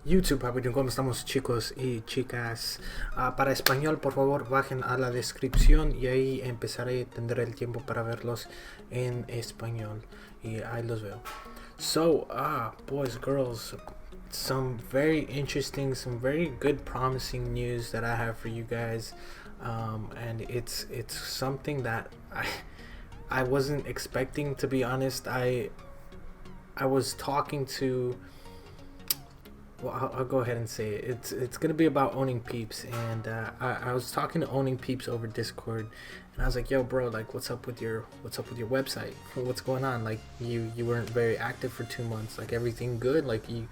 YouTube, ¿cómo estamos, chicos y chicas? Para español, por favor, bajen a la descripción y ahí empezaré, tendré el tiempo para verlos en español. Y ahí los veo. So, boys, girls, some very interesting, some very good, promising news that I have for you guys. And it's something that I wasn't expecting, to be honest. I was talking to... Well, I'll go ahead and say it. It's gonna be about owning peeps, and I was talking to owning peeps over Discord, and I was like, "Yo, bro, like, what's up with your website? What's going on? Like, you weren't very active for 2 months. Like, everything good? Like, you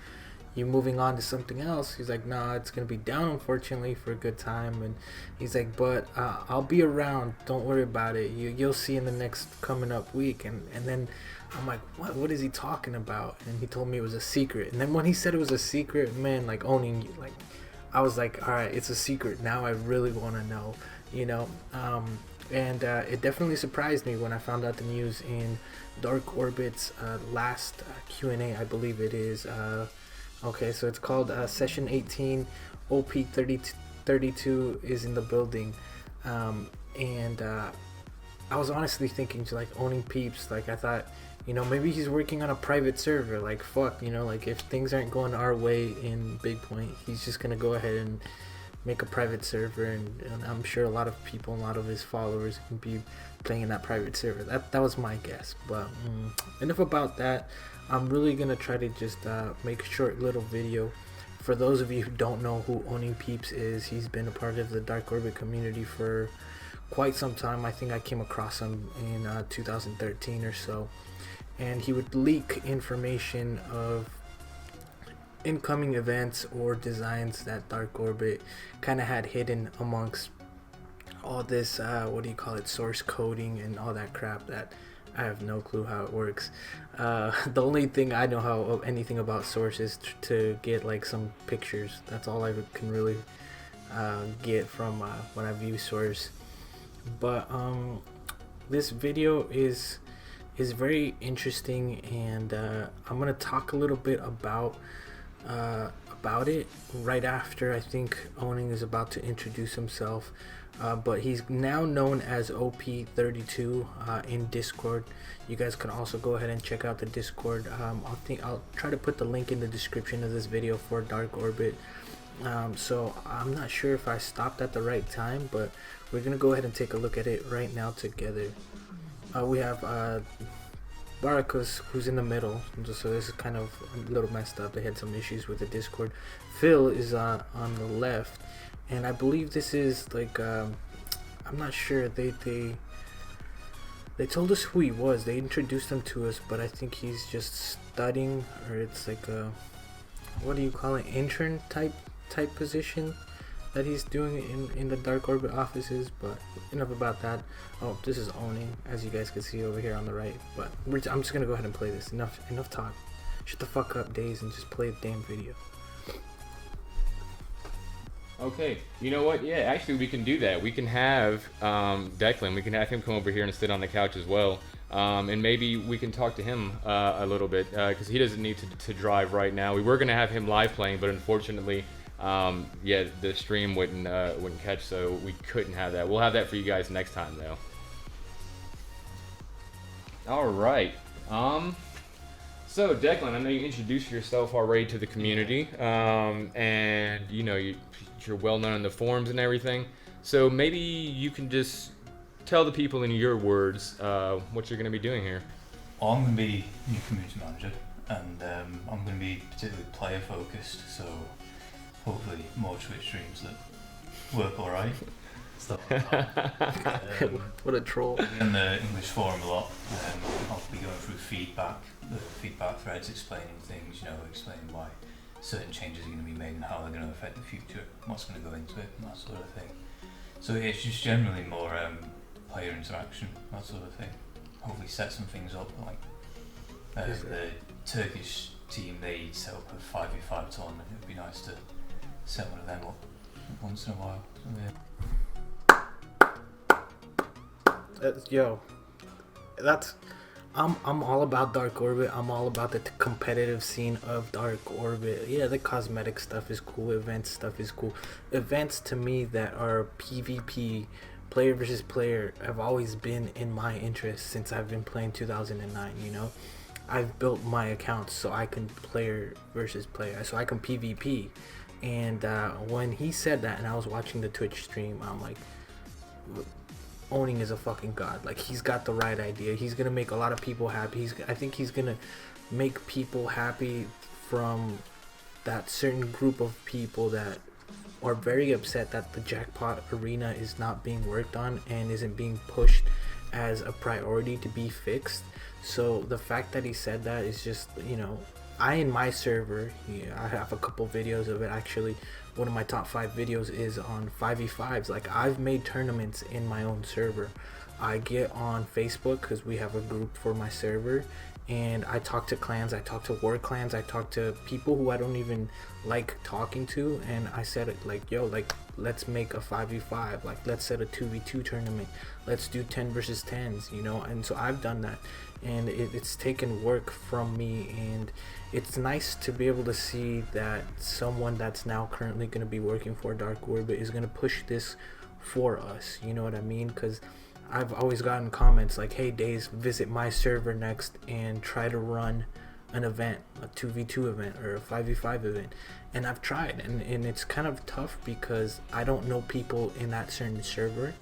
moving on to something else?" He's like, "Nah, it's gonna be down, unfortunately, for a good time." And he's like, "But I'll be around. Don't worry about it. You'll see in the next coming up week." And then I'm like, what is he talking about? And he told me it was a secret. And then when he said it was a secret, man, like, owning, like, I was like, all right, it's a secret. Now I really want to know, you know. And it definitely surprised me when I found out the news in Dark Orbit's last Q&A, I believe it is. Okay, so it's called Session 18, OP32 is in the building. And I was honestly thinking, like, owning peeps, like, I thought, you know, maybe he's working on a private server. Like, fuck, you know, like, if things aren't going our way in Big Point, he's just gonna go ahead and make a private server, and I'm sure a lot of people, a lot of his followers can be playing in that private server. That was my guess. But enough about that. I'm really gonna try to just make a short little video. For those of you who don't know who Owning Peeps is, he's been a part of the Dark Orbit community for quite some time. I think I came across him in 2013 or so, and he would leak information of incoming events or designs that Dark Orbit kind of had hidden amongst all this source coding and all that crap that I have no clue how it works. The only thing I know how anything about source is to get like some pictures. That's all I can really get from when I view source. But this video is very interesting, and I'm gonna talk a little bit about it right after I think Owning is about to introduce himself. But he's now known as OP32 in Discord. You guys can also go ahead and check out the Discord. I'll try to put the link in the description of this video for Dark Orbit. So I'm not sure if I stopped at the right time, but we're gonna go ahead and take a look at it right now together. We have Baracus, who's in the middle, so this is kind of a little messed up. They had some issues with the Discord. Phil is on the left, and I believe this is like I'm not sure. They told us who he was. They introduced him to us, but I think he's just studying, or it's like a, what do you call it, intern type position that he's doing in the Dark Orbit offices. But enough about that. Oh, this is Owning, as you guys can see over here on the right. But I'm just gonna go ahead and play this. Enough talk. Shut the fuck up, DAES, and just play the damn video. Okay, you know what? Yeah, actually, we can do that. We can have Declan. We can have him come over here and sit on the couch as well, and maybe we can talk to him a little bit because he doesn't need to drive right now. We were gonna have him live playing, but unfortunately, yeah, the stream wouldn't catch, so we couldn't have that. We'll have that for you guys next time, though. All right. So Declan, I know you introduced yourself already to the community, and you know you're well known in the forums and everything. So maybe you can just tell the people in your words what you're going to be doing here. Well, I'm going to be new community manager, and I'm going to be particularly player focused. So hopefully more Twitch streams that work all right. Stuff like that. What a troll. In the English forum a lot. I'll be going through the feedback threads, explaining things, explaining why certain changes are going to be made and how they're going to affect the future, what's going to go into it, and that sort of thing. So it's just generally more player interaction, that sort of thing. Hopefully set some things up, like the Turkish team, they set up a 5v5 tournament. It would be nice to set one of them up once in a while. So, yeah. That's I'm all about Dark Orbit. I'm all about the competitive scene of Dark Orbit. Yeah, the cosmetic stuff is cool. Event stuff is cool. Events to me that are PvP, player versus player, have always been in my interest since I've been playing 2009. You know, I've built my accounts so I can player versus player, so I can PvP. And when he said that, and I was watching the Twitch stream, I'm like, owning is a fucking god. Like, he's got the right idea. He's gonna make a lot of people happy. I think he's gonna make people happy from that certain group of people that are very upset that the jackpot arena is not being worked on and isn't being pushed as a priority to be fixed. So the fact that he said that is just, you know, in my server, yeah, I have a couple videos of it actually. One of my top 5 videos is on 5v5s. Like, I've made tournaments in my own server. I get on Facebook because we have a group for my server, and I talk to clans, I talk to war clans, I talk to people who I don't even like talking to, and I said it like, yo, like, let's make a 5v5, like, let's set a 2v2 tournament, let's do 10 versus 10s, you know. And so I've done that, and it's taken work from me, and it's nice to be able to see that someone that's now currently going to be working for Dark Orbit is going to push this for us, you know what I mean? Because I've always gotten comments like, hey DAES, visit my server next and try to run an event, a 2v2 event or a 5v5 event. And I've tried, and it's kind of tough because I don't know people in that certain server,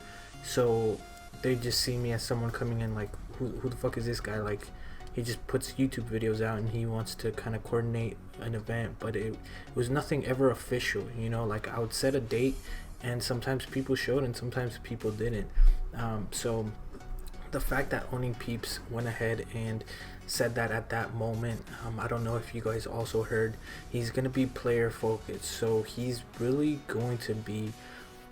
so they just see me as someone coming in like, who the fuck is this guy? Like, he just puts YouTube videos out and he wants to kind of coordinate an event, but it was nothing ever official, you know. Like, I would set a date and sometimes people showed and sometimes people didn't. So the fact that Owning Peeps went ahead and said that at that moment, I don't know if you guys also heard, he's going to be player focused, so he's really going to be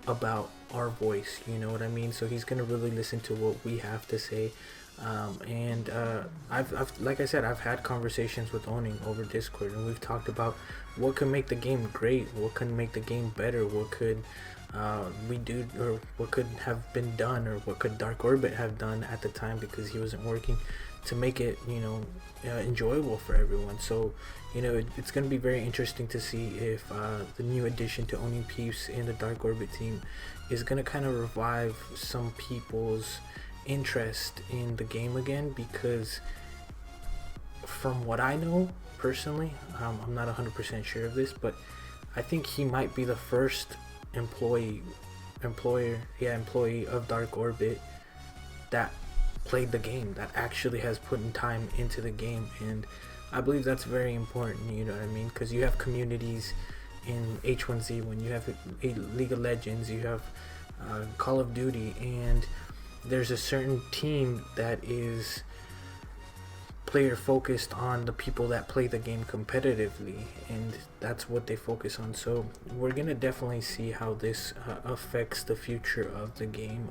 about our voice, you know what I mean? So he's going to really listen to what we have to say. I've like I said, I've had conversations with Owning over Discord, and we've talked about what could make the game great, what could make the game better, what could we do, or what could have been done, or what could Dark Orbit have done at the time, because he wasn't working, to make it, you know, enjoyable for everyone. So, you know, it's going to be very interesting to see if the new addition to Owning Peeps in the Dark Orbit team is going to kind of revive some people's interest in the game again, because from what I know personally, I'm not 100% sure of this, but I think he might be the first employee of Dark Orbit that played the game, that actually has put in time into the game. And I believe that's very important, you know what I mean? Because you have communities in H1Z1, you have League of Legends, you have Call of Duty, and there's a certain team that is player focused on the people that play the game competitively, and that's what they focus on. So we're gonna definitely see how this affects the future of the game.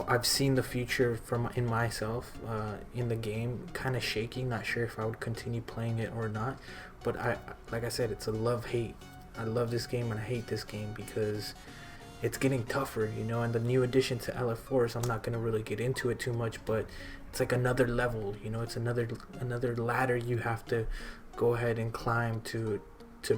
I've seen the future in myself in the game kind of shaking, not sure if I would continue playing it or not, but like I said, it's a love-hate. I love this game and I hate this game because it's getting tougher, you know. And the new addition to LF4, I'm not gonna really get into it too much, but it's like another level, you know. It's another ladder you have to go ahead and climb to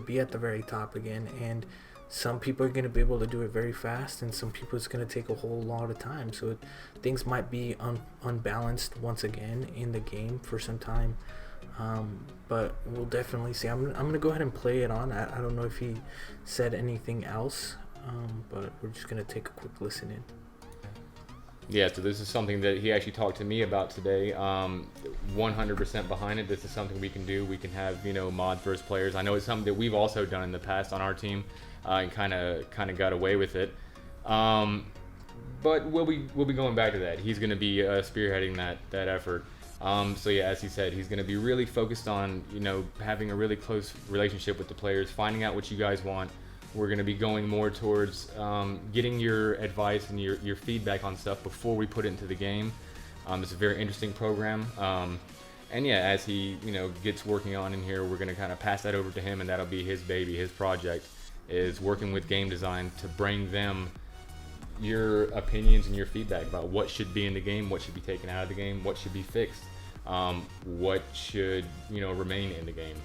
be at the very top again. And some people are gonna be able to do it very fast, and some people it's gonna take a whole lot of time. So things might be unbalanced once again in the game for some time. But we'll definitely see. I'm gonna go ahead and play it on. I don't know if he said anything else. But we're just gonna take a quick listen in. Yeah, so this is something that he actually talked to me about today. 100% behind it. This is something we can do. We can have, you know, mod first players. I know it's something that we've also done in the past on our team, and kind of got away with it. But we'll be going back to that. He's going to be spearheading that effort. So yeah, as he said, he's going to be really focused on, you know, having a really close relationship with the players, finding out what you guys want. We're going to be going more towards getting your advice and your feedback on stuff before we put it into the game. It's a very interesting program. And yeah, as he, you know, gets working on in here, we're going to kind of pass that over to him, and that'll be his baby, his project, is working with game design to bring them your opinions and your feedback about what should be in the game, what should be taken out of the game, what should be fixed, what should, remain in the game.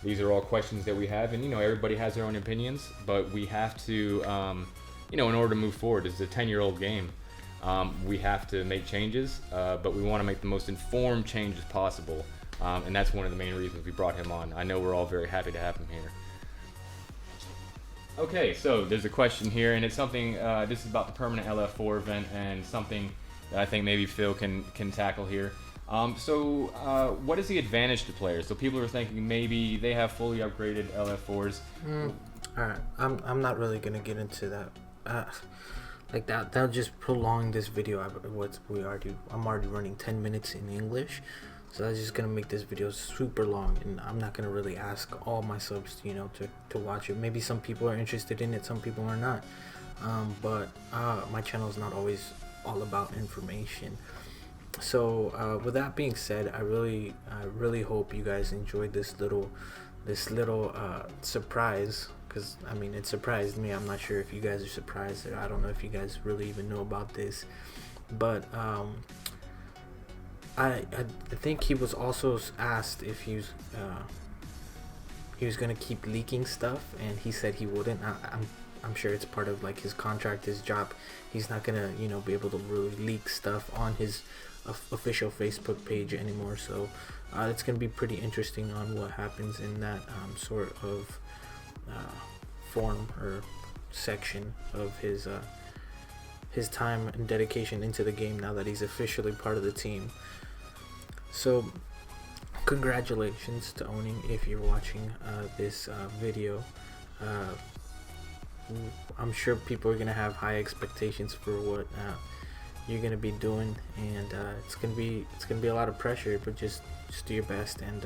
These are all questions that we have, and everybody has their own opinions, but we have to, in order to move forward, it's a 10-year-old game. We have to make changes, but we want to make the most informed changes possible, and that's one of the main reasons we brought him on. I know we're all very happy to have him here. Okay, so there's a question here, and it's something, this is about the permanent LF4 event, and something that I think maybe Phil can tackle here. What is the advantage to players? So people are thinking maybe they have fully upgraded LF4s. Alright, I'm not really gonna get into that. Like that'll just prolong this video. I'm already running 10 minutes in English, so that's just gonna make this video super long, and I'm not gonna really ask all my subs, to watch it. Maybe some people are interested in it, some people are not. But my channel is not always all about information. So with that being said, I really hope you guys enjoyed this little surprise, because it surprised me. I'm not sure if you guys are surprised, or I don't know if you guys really even know about this, but I think he was also asked if he was gonna keep leaking stuff, and he said he wouldn't. I'm sure it's part of like his contract, his job. He's not gonna be able to really leak stuff on his official Facebook page anymore. So it's gonna be pretty interesting on what happens in that sort of form or section of his time and dedication into the game now that he's officially part of the team. So congratulations to Owning if you're watching this video. I'm sure people are gonna have high expectations for what you're gonna be doing, and it's gonna be a lot of pressure, but just do your best, and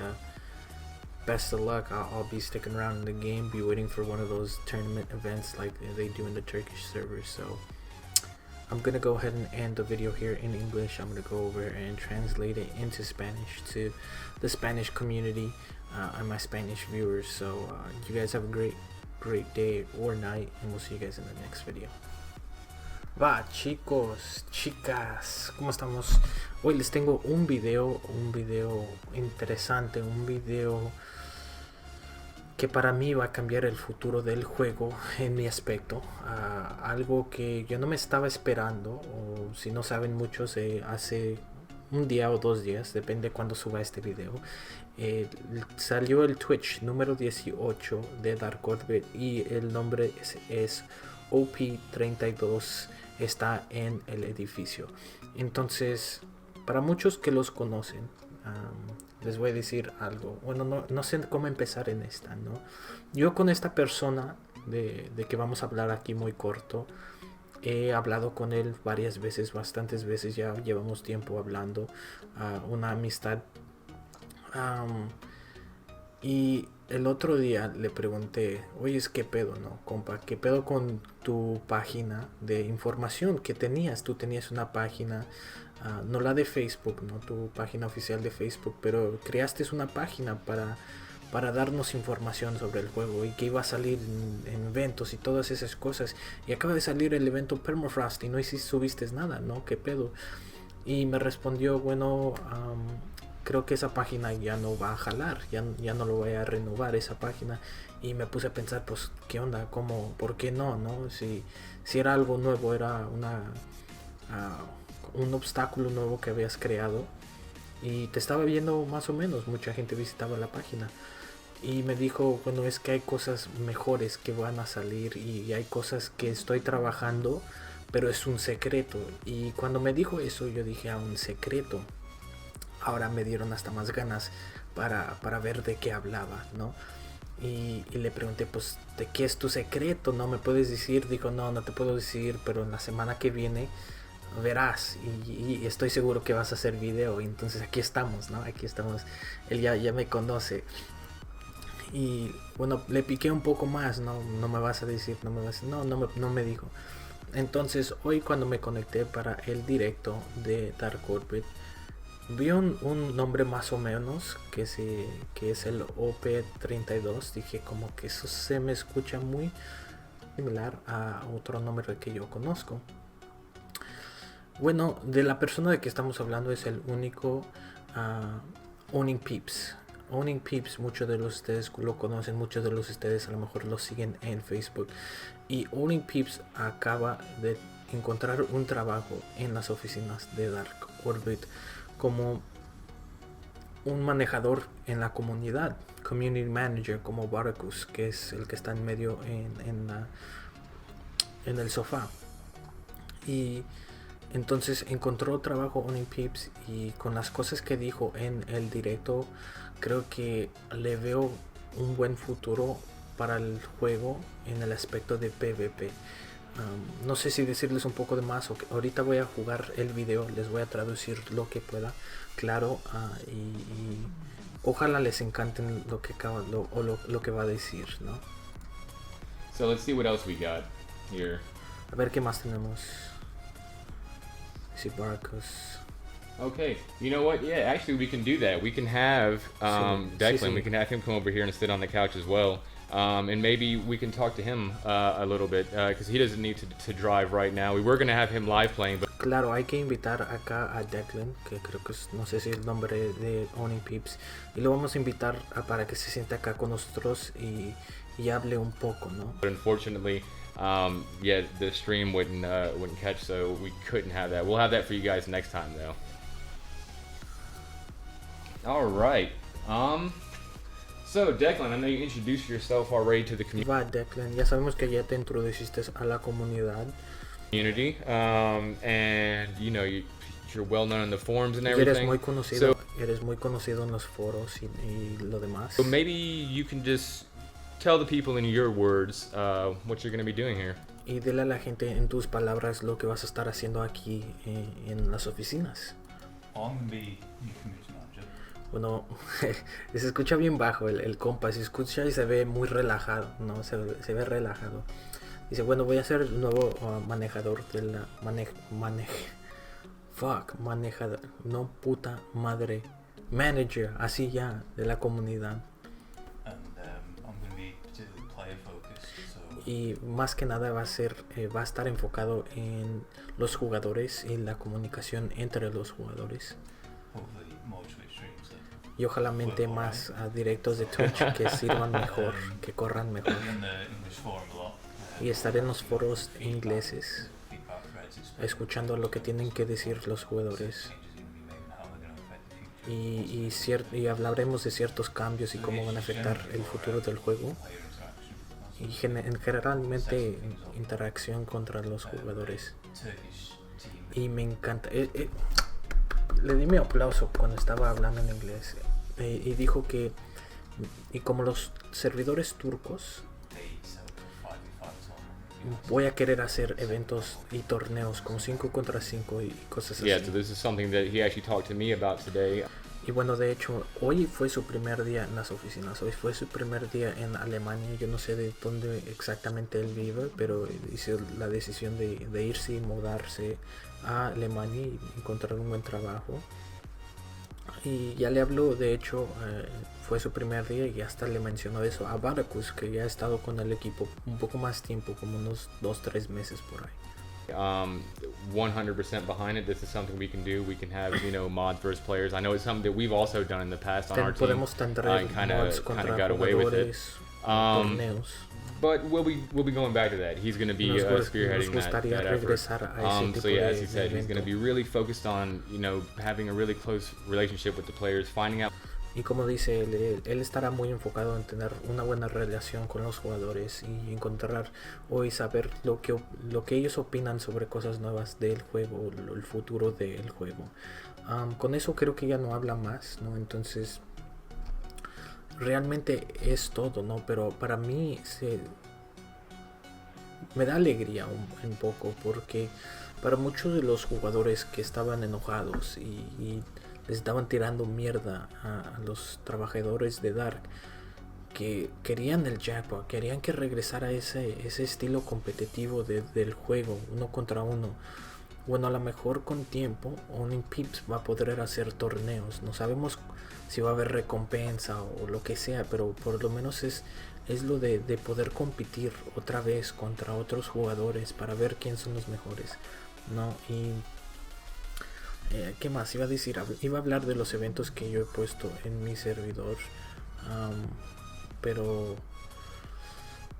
best of luck. I'll be sticking around in the game, be waiting for one of those tournament events like they do in the Turkish server. So I'm gonna go ahead and end the video here in English. I'm gonna go over and translate it into Spanish to the Spanish community and my Spanish viewers. So you guys have a great day or night, and we'll see you guys in the next video. Va, chicos, chicas, ¿cómo estamos? Hoy les tengo un video interesante, un video que para mí va a cambiar el futuro del juego en mi aspecto. Algo que yo no me estaba esperando, o si no saben muchos, hace un día o 2 días, depende cuando suba este video, salió el Twitch número 18 de Dark Orbit, y el nombre es OP32, está en el edificio. Entonces, para muchos que los conocen, les voy a decir algo. Bueno, no sé cómo empezar en esta, ¿no? Yo con esta persona de que vamos a hablar aquí muy corto, he hablado con él varias veces, bastantes veces, ya llevamos tiempo hablando, una amistad. Y el otro día le pregunté, oye, ¿qué pedo, no, compa? ¿Qué pedo con tu página de información que tenías? Tú tenías una página, no la de Facebook, no tu página oficial de Facebook, pero creaste una página para darnos información sobre el juego, y que iba a salir en eventos y todas esas cosas, y acaba de salir el evento Permafrost y no subiste nada, ¿no? ¿Qué pedo? Y me respondió, bueno, creo que esa página ya no va a jalar, ya no lo voy a renovar esa página. Y me puse a pensar, pues, ¿qué onda? ¿Cómo? ¿Por qué no? Si era algo nuevo, era un obstáculo nuevo que habías creado, y te estaba viendo más o menos, mucha gente visitaba la página. Y me dijo, bueno, es que hay cosas mejores que van a salir, y hay cosas que estoy trabajando, pero es un secreto. Y cuando me dijo eso, yo dije, un secreto. Ahora me dieron hasta más ganas para ver de qué hablaba, ¿no? Y le pregunté, pues, ¿de qué es tu secreto? ¿No me puedes decir? Dijo, no te puedo decir, pero en la semana que viene verás, y estoy seguro que vas a hacer video. Y entonces aquí estamos, ¿no? Aquí estamos. Él ya me conoce. Y bueno, le piqué un poco más, no me vas a decir, no me dijo. Entonces hoy, cuando me conecté para el directo de Dark Orbit, vi un nombre más o menos que es el OP32. Dije, como que eso se me escucha muy similar a otro nombre que yo conozco. Bueno, de la persona de que estamos hablando es el único Owning Peeps. Owning Peeps, muchos de los ustedes lo conocen, muchos de los ustedes a lo mejor lo siguen en Facebook. Y Owning Peeps acaba de encontrar un trabajo en las oficinas de Dark Orbit como un manejador en la comunidad, community manager, como Baracus, que es el que está en medio en el sofá. Y entonces encontró trabajo Owning Peeps, y con las cosas que dijo en el directo, creo que le veo un buen futuro para el juego en el aspecto de PvP. No sé si decirles un poco de más, ahorita voy a jugar el video, les voy a traducir lo que pueda, claro, y ojalá les encanten lo que va a decir, ¿no? So let's see what else we got here. A ver qué más tenemos. Sí, Barcos. Okay, you know what? Yeah, actually, we can do that. We can have Declan. We can have him come over here and sit on the couch as well, and maybe we can talk to him a little bit because he doesn't need to drive right now. We were gonna have him live playing, but claro, hay que invitar acá a Declan, que creo que es, no sé si el nombre de Owning Peeps, y lo vamos a invitar para que se siente acá con nosotros y hable un poco, ¿no? But unfortunately, yeah, the stream wouldn't catch, so we couldn't have that. We'll have that for you guys next time, though. All right. So Declan, I know you introduced yourself already to the Va, Declan, ya sabemos que ya te introduciste a la comunidad. community, and you know you're well known in the forums and Y everything. eres muy conocido en los foros y lo demás. So maybe you can just tell the people in your words what you're going to be doing here. Y dile a la gente en tus palabras lo que vas a estar haciendo aquí en las oficinas. I'm going to be your community manager. Bueno, se escucha bien bajo el compa, se escucha y se ve muy relajado, ¿no? Se ve relajado. Dice, bueno, voy a ser el nuevo manejador de la... manejador, no puta madre. Manager, así ya, de la comunidad. And I'm going to be particularly player focused. So Y más que nada va a estar enfocado en los jugadores y la comunicación entre los jugadores. hopefully more Twitch streams that Y ojalá más directos de Twitch que sirvan mejor, que corran mejor. I'll be on the English forum a lot. Y estaré en los foros ingleses, Feedback threads explaining escuchando lo que tienen que decir los jugadores. changes are going to be made and how they're going to affect the future. Y hablaremos de ciertos cambios y cómo van a afectar el futuro del juego. Player interaction. Y generalmente interacción contra los jugadores. Turkish team. Y me encanta. Le di mi aplauso cuando estaba hablando en inglés. Y dijo que, y como los servidores turcos, They sell 5v5 tournament. voy a querer hacer eventos y torneos como 5 contra 5 y cosas así. Yeah, so this is something that he actually talked to me about today. Y bueno, de hecho, hoy fue su primer día en las oficinas, hoy fue su primer día en Alemania. Yo no sé de dónde exactamente él vive, pero hizo la decisión de irse y mudarse a Alemania y encontrar un buen trabajo. Y ya le habló, de hecho, fue su primer día y hasta le mencionó eso a Baracus, que ya ha estado con el equipo un poco más tiempo, como unos 2-3 meses por ahí. 100% behind it. This is something we can do. We can have, you know, mods versus players. I know it's something that we've also done in the past on our team. Podemos tener and mods contra got away with it. jugadores, torneos. But we'll be going back to that. He's going to be spearheading that effort. Regresar a ese tipo So yeah, as de he said, he's going to evento. be really focused on, you know, having a really close relationship with the players, finding out. Y como dice él estará muy enfocado en tener una buena relación con los jugadores y encontrar y saber lo que ellos opinan sobre cosas nuevas del juego, el futuro del juego. Con eso creo que ya no habla más, ¿no? Entonces realmente es todo, ¿no? Pero para mí me da alegría un poco, porque para muchos de los jugadores que estaban enojados y les estaban tirando mierda a los trabajadores de Dark, que querían el jackpot, querían que regresara ese estilo competitivo del juego, uno contra uno. Bueno, a lo mejor con tiempo Owning Peeps va a poder hacer torneos. No sabemos si va a haber recompensa o lo que sea, pero por lo menos es lo de poder competir otra vez contra otros jugadores para ver quién son los mejores, ¿no? Y ¿Qué más iba a decir? Iba a hablar de los eventos que yo he puesto en mi servidor, pero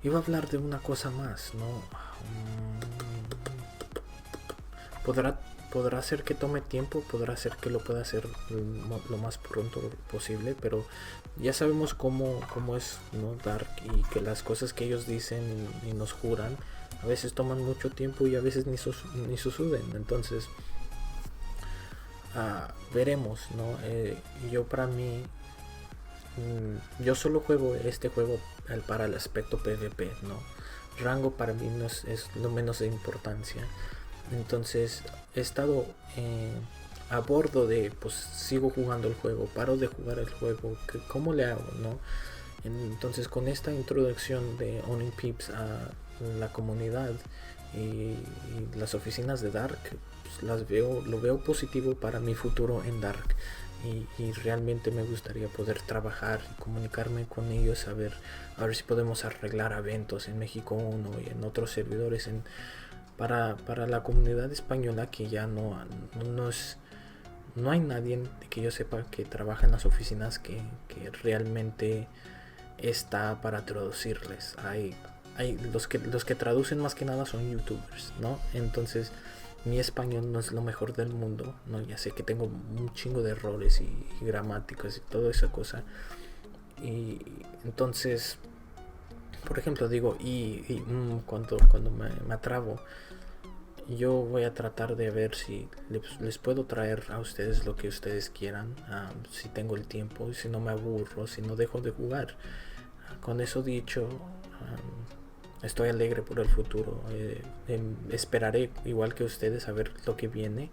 iba a hablar de una cosa más, ¿no? Podrá ser que tome tiempo, podrá ser que lo pueda hacer lo más pronto posible, pero ya sabemos cómo es, ¿no? Dark, y que las cosas que ellos dicen y nos juran a veces toman mucho tiempo y a veces ni suceden. Entonces veremos, ¿no? Yo para mí, yo solo juego este juego para el aspecto PvP, ¿no? Rango para mí no es lo menos de importancia. Entonces he estado a bordo de, pues sigo jugando el juego, paro de jugar el juego, ¿cómo le hago, no? Entonces con esta introducción de Owning Pips a la comunidad y las oficinas de Dark, pues lo veo positivo para mi futuro en Dark. Y realmente me gustaría poder trabajar y comunicarme con ellos, a ver si podemos arreglar eventos en México 1 y en otros servidores para la comunidad española, que ya no hay nadie que yo sepa que trabaja en las oficinas que realmente está para traducirles. Hay los que traducen más que nada son youtubers, ¿no? Entonces mi español no es lo mejor del mundo, ¿no? Ya sé que tengo un chingo de errores y gramáticas y toda esa cosa. Y entonces, por ejemplo, digo cuando me atrabo, yo voy a tratar de ver si les puedo traer a ustedes lo que ustedes quieran, si tengo el tiempo, si no me aburro, si no dejo de jugar. Con eso dicho, estoy alegre por el futuro. Esperaré igual que ustedes a ver lo que viene.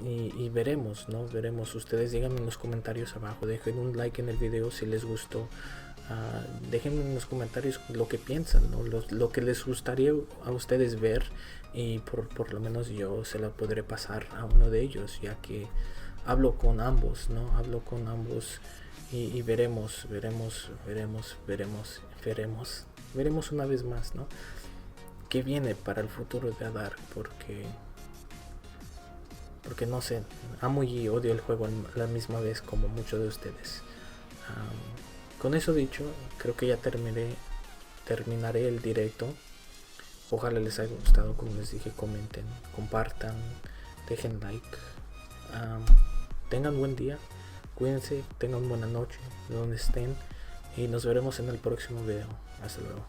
Y veremos, ¿no? Veremos. Ustedes díganme en los comentarios abajo, dejen un like en el video si les gustó. Déjenme en los comentarios lo que piensan, ¿no? Lo que les gustaría a ustedes ver, y por lo menos yo se la podré pasar a uno de ellos, ya que hablo con ambos, ¿no? Hablo con ambos y veremos una vez más, ¿no? ¿Qué viene para el futuro de Dark? Porque no sé, amo y odio el juego a la misma vez, como muchos de ustedes. Con eso dicho, creo que ya terminaré el directo. Ojalá les haya gustado, como les dije, comenten, compartan, dejen like. Tengan buen día, cuídense, tengan buena noche, donde estén, y nos veremos en el próximo video. Hasta luego.